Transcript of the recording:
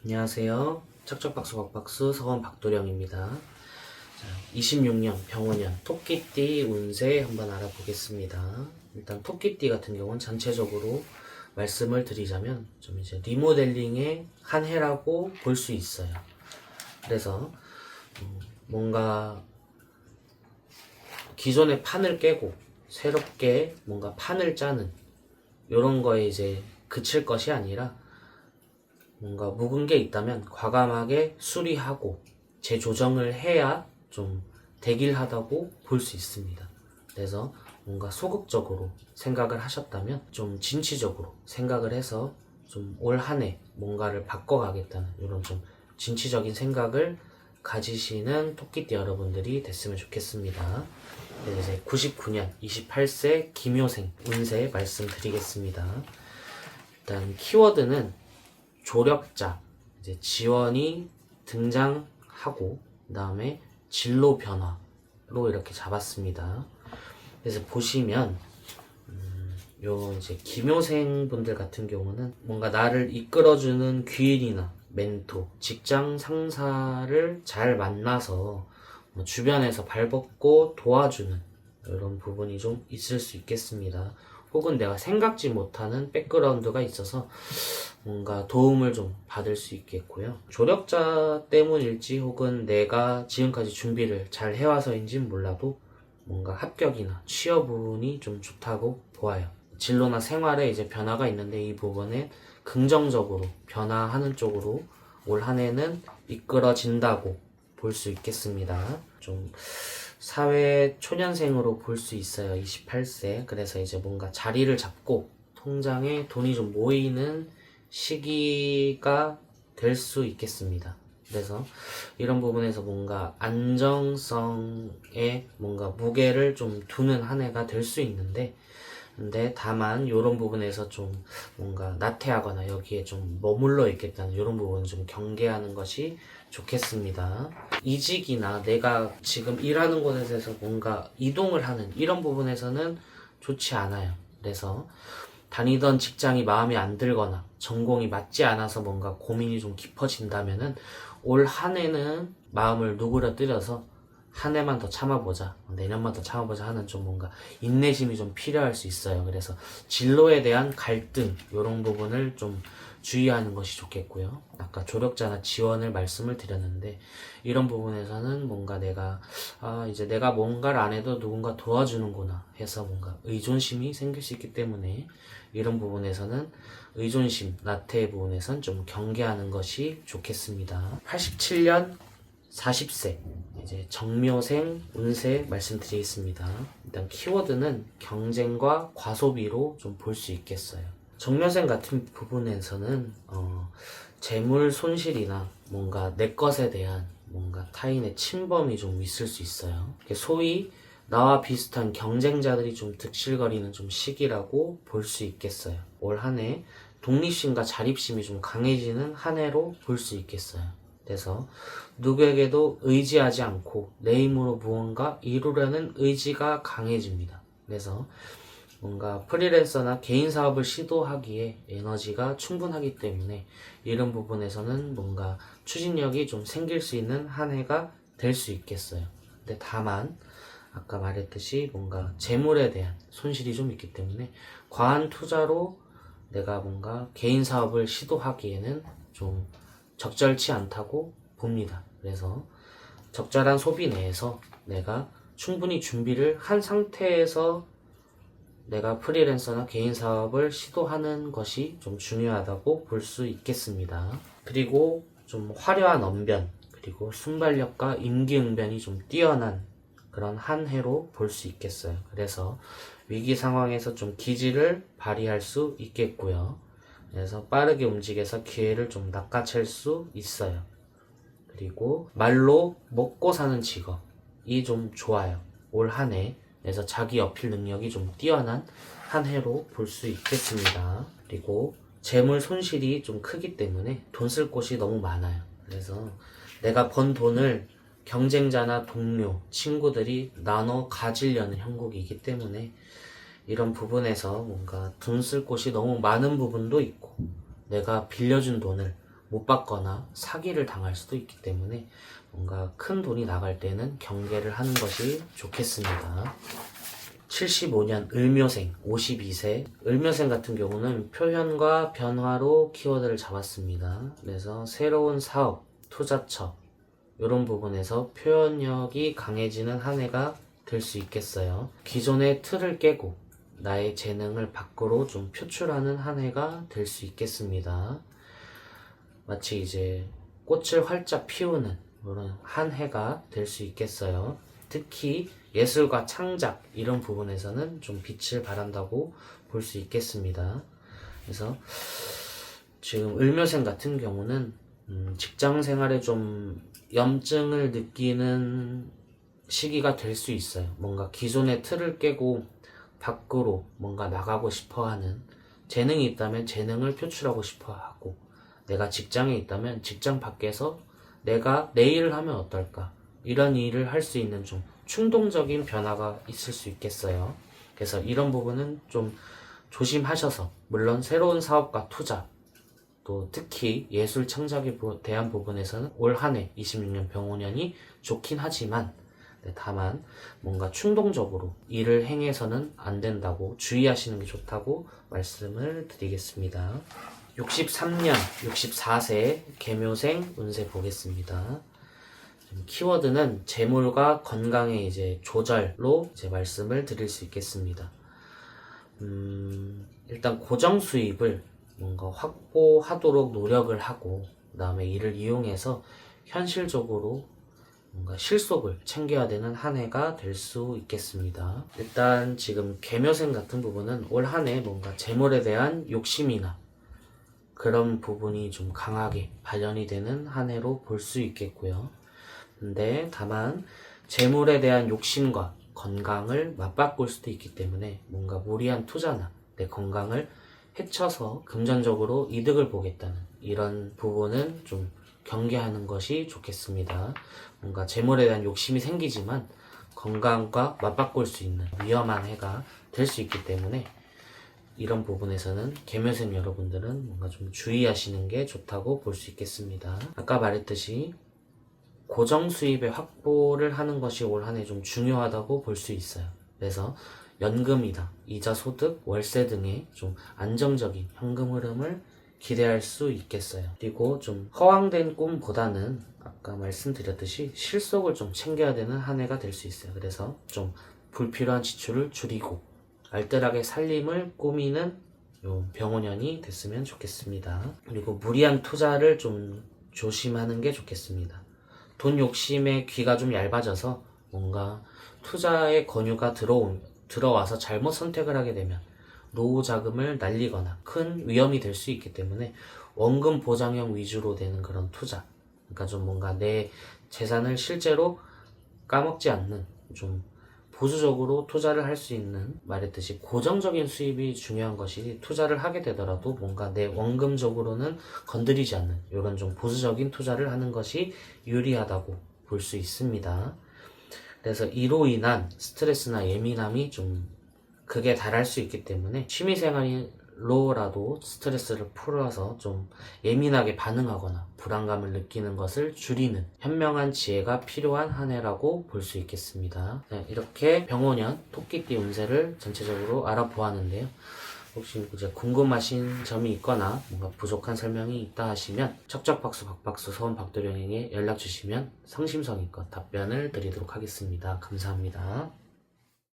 안녕하세요. 척척박수 박박수 서원 박도령입니다. 자, 26년 병원년 토끼띠 운세 한번 알아보겠습니다. 일단 토끼띠 같은 경우는 전체적으로 말씀을 드리자면 좀 이제 리모델링의 한 해라고 볼 수 있어요. 그래서 뭔가 기존의 판을 깨고 새롭게 뭔가 판을 짜는 이런 거에 이제 그칠 것이 아니라 뭔가 묵은 게 있다면 과감하게 수리하고 재조정을 해야 좀 대길하다고 볼 수 있습니다. 그래서 뭔가 소극적으로 생각을 하셨다면 좀 진취적으로 생각을 해서 좀 올 한 해 뭔가를 바꿔가겠다는 이런 좀 진취적인 생각을 가지시는 토끼띠 여러분들이 됐으면 좋겠습니다. 네, 이제 99년 28세 김효생 운세 말씀드리겠습니다. 일단 키워드는 조력자, 이제 지원이 등장하고 그 다음에 진로 변화로 이렇게 잡았습니다. 그래서 보시면 요 이제 김효생 분들 같은 경우는 뭔가 나를 이끌어주는 귀인이나 멘토, 직장 상사를 잘 만나서 주변에서 발벗고 도와주는 이런 부분이 좀 있을 수 있겠습니다. 혹은 내가 생각지 못하는 백그라운드가 있어서 뭔가 도움을 좀 받을 수 있겠고요. 조력자 때문일지 혹은 내가 지금까지 준비를 잘 해와서인지는 몰라도 뭔가 합격이나 취업운이 좀 좋다고 보아요. 진로나 생활에 이제 변화가 있는데 이 부분에 긍정적으로 변화하는 쪽으로 올 한 해는 이끌어진다고 볼 수 있겠습니다. 좀 사회 초년생으로 볼 수 있어요. 28세. 그래서 이제 뭔가 자리를 잡고 통장에 돈이 좀 모이는 시기가 될 수 있겠습니다. 그래서 이런 부분에서 뭔가 안정성에 뭔가 무게를 좀 두는 한 해가 될 수 있는데, 근데 다만 이런 부분에서 좀 뭔가 나태하거나 여기에 좀 머물러 있겠다는 이런 부분은 좀 경계하는 것이 좋겠습니다. 이직이나 내가 지금 일하는 곳에서 뭔가 이동을 하는 이런 부분에서는 좋지 않아요. 그래서 다니던 직장이 마음에 안 들거나 전공이 맞지 않아서 뭔가 고민이 좀 깊어진다면은 올 한 해는 마음을 누그러뜨려서 한 해만 더 참아보자, 내년만 더 참아보자 하는 좀 뭔가 인내심이 좀 필요할 수 있어요. 그래서 진로에 대한 갈등 이런 부분을 좀 주의하는 것이 좋겠고요. 아까 조력자나 지원을 말씀을 드렸는데 이런 부분에서는 뭔가 내가 이제 내가 뭔가를 안 해도 누군가 도와주는구나 해서 뭔가 의존심이 생길 수 있기 때문에 이런 부분에서는 의존심, 나태의 부분에선 좀 경계하는 것이 좋겠습니다. 87년 40세 이제 정묘생 운세 말씀드리겠습니다. 일단 키워드는 경쟁과 과소비로 좀 볼 수 있겠어요. 정묘생 같은 부분에서는 재물 손실이나 뭔가 내 것에 대한 뭔가 타인의 침범이 좀 있을 수 있어요. 소위 나와 비슷한 경쟁자들이 좀 득실거리는 좀 시기라고 볼 수 있겠어요. 올 한 해 독립심과 자립심이 좀 강해지는 한 해로 볼 수 있겠어요. 그래서 누구에게도 의지하지 않고 내 힘으로 무언가 이루려는 의지가 강해집니다. 그래서 뭔가 프리랜서나 개인 사업을 시도하기에 에너지가 충분하기 때문에 이런 부분에서는 뭔가 추진력이 좀 생길 수 있는 한 해가 될 수 있겠어요. 근데 다만 아까 말했듯이 뭔가 재물에 대한 손실이 좀 있기 때문에 과한 투자로 내가 뭔가 개인 사업을 시도하기에는 좀 적절치 않다고 봅니다. 그래서 적절한 소비 내에서 내가 충분히 준비를 한 상태에서 내가 프리랜서나 개인 사업을 시도하는 것이 좀 중요하다고 볼 수 있겠습니다. 그리고 좀 화려한 언변, 그리고 순발력과 임기응변이 좀 뛰어난 그런 한 해로 볼 수 있겠어요. 그래서 위기 상황에서 좀 기지를 발휘할 수 있겠고요. 그래서 빠르게 움직여서 기회를 좀 낚아챌 수 있어요. 그리고 말로 먹고 사는 직업이 좀 좋아요. 올 한 해. 그래서 자기 어필 능력이 좀 뛰어난 한 해로 볼 수 있겠습니다. 그리고 재물 손실이 좀 크기 때문에 돈 쓸 곳이 너무 많아요. 그래서 내가 번 돈을 경쟁자나 동료, 친구들이 나눠 가지려는 형국이기 때문에 이런 부분에서 뭔가 돈 쓸 곳이 너무 많은 부분도 있고 내가 빌려준 돈을 못 받거나 사기를 당할 수도 있기 때문에 뭔가 큰 돈이 나갈 때는 경계를 하는 것이 좋겠습니다. 75년 을묘생 52세 을묘생 같은 경우는 표현과 변화로 키워드를 잡았습니다. 그래서 새로운 사업, 투자처 이런 부분에서 표현력이 강해지는 한 해가 될 수 있겠어요. 기존의 틀을 깨고 나의 재능을 밖으로 좀 표출하는 한 해가 될 수 있겠습니다. 마치 이제 꽃을 활짝 피우는 그런 한 해가 될 수 있겠어요. 특히 예술과 창작 이런 부분에서는 좀 빛을 발한다고 볼 수 있겠습니다. 그래서 지금 을묘생 같은 경우는 직장 생활에 좀 염증을 느끼는 시기가 될 수 있어요. 뭔가 기존의 틀을 깨고 밖으로 뭔가 나가고 싶어하는, 재능이 있다면 재능을 표출하고 싶어하고, 내가 직장에 있다면 직장 밖에서 내가 내 일을 하면 어떨까, 이런 일을 할 수 있는 좀 충동적인 변화가 있을 수 있겠어요. 그래서 이런 부분은 좀 조심하셔서, 물론 새로운 사업과 투자, 또 특히 예술 창작에 대한 부분에서는 올 한해 26년 병오년이 좋긴 하지만, 다만 뭔가 충동적으로 일을 행해서는 안 된다고 주의하시는 게 좋다고 말씀을 드리겠습니다. 63년 64세 계묘생 운세 보겠습니다. 키워드는 재물과 건강의 이제 조절로 이제 말씀을 드릴 수 있겠습니다. 일단 고정 수입을 뭔가 확보하도록 노력을 하고, 그 다음에 이를 이용해서 현실적으로 뭔가 실속을 챙겨야 되는 한 해가 될 수 있겠습니다. 일단 지금 계묘생 같은 부분은 올 한 해 뭔가 재물에 대한 욕심이나 그런 부분이 좀 강하게 발현이 되는 한 해로 볼 수 있겠고요. 근데 다만 재물에 대한 욕심과 건강을 맞바꿀 수도 있기 때문에 뭔가 무리한 투자나 내 건강을 해쳐서 금전적으로 이득을 보겠다는 이런 부분은 좀 경계하는 것이 좋겠습니다. 뭔가 재물에 대한 욕심이 생기지만 건강과 맞바꿀 수 있는 위험한 해가 될 수 있기 때문에 이런 부분에서는 계묘생 여러분들은 뭔가 좀 주의하시는 게 좋다고 볼 수 있겠습니다. 아까 말했듯이 고정 수입의 확보를 하는 것이 올 한 해 좀 중요하다고 볼 수 있어요. 그래서 연금이나 이자 소득, 월세 등의 좀 안정적인 현금 흐름을 기대할 수 있겠어요. 그리고 좀 허황된 꿈보다는 아까 말씀드렸듯이 실속을 좀 챙겨야 되는 한 해가 될 수 있어요. 그래서 좀 불필요한 지출을 줄이고 알뜰하게 살림을 꾸미는 요 병오년이 됐으면 좋겠습니다. 그리고 무리한 투자를 좀 조심하는 게 좋겠습니다. 돈 욕심에 귀가 좀 얇아져서 뭔가 투자의 권유가 들어와서 잘못 선택을 하게 되면 노후 자금을 날리거나 큰 위험이 될 수 있기 때문에 원금 보장형 위주로 되는 그런 투자, 그러니까 좀 뭔가 내 재산을 실제로 까먹지 않는 좀 보수적으로 투자를 할 수 있는, 말했듯이 고정적인 수입이 중요한 것이, 투자를 하게 되더라도 뭔가 내 원금적으로는 건드리지 않는 이런 좀 보수적인 투자를 하는 것이 유리하다고 볼 수 있습니다. 그래서 이로 인한 스트레스나 예민함이 좀 극에 달할 수 있기 때문에 취미생활로라도 스트레스를 풀어서 좀 예민하게 반응하거나 불안감을 느끼는 것을 줄이는 현명한 지혜가 필요한 한 해라고 볼 수 있겠습니다. 네, 이렇게 병오년 토끼띠 운세를 전체적으로 알아보았는데요. 혹시 이제 궁금하신 점이 있거나 뭔가 부족한 설명이 있다 하시면 척척박수 박박수 서원 박도령에게 연락 주시면 성심성의껏 답변을 드리도록 하겠습니다. 감사합니다.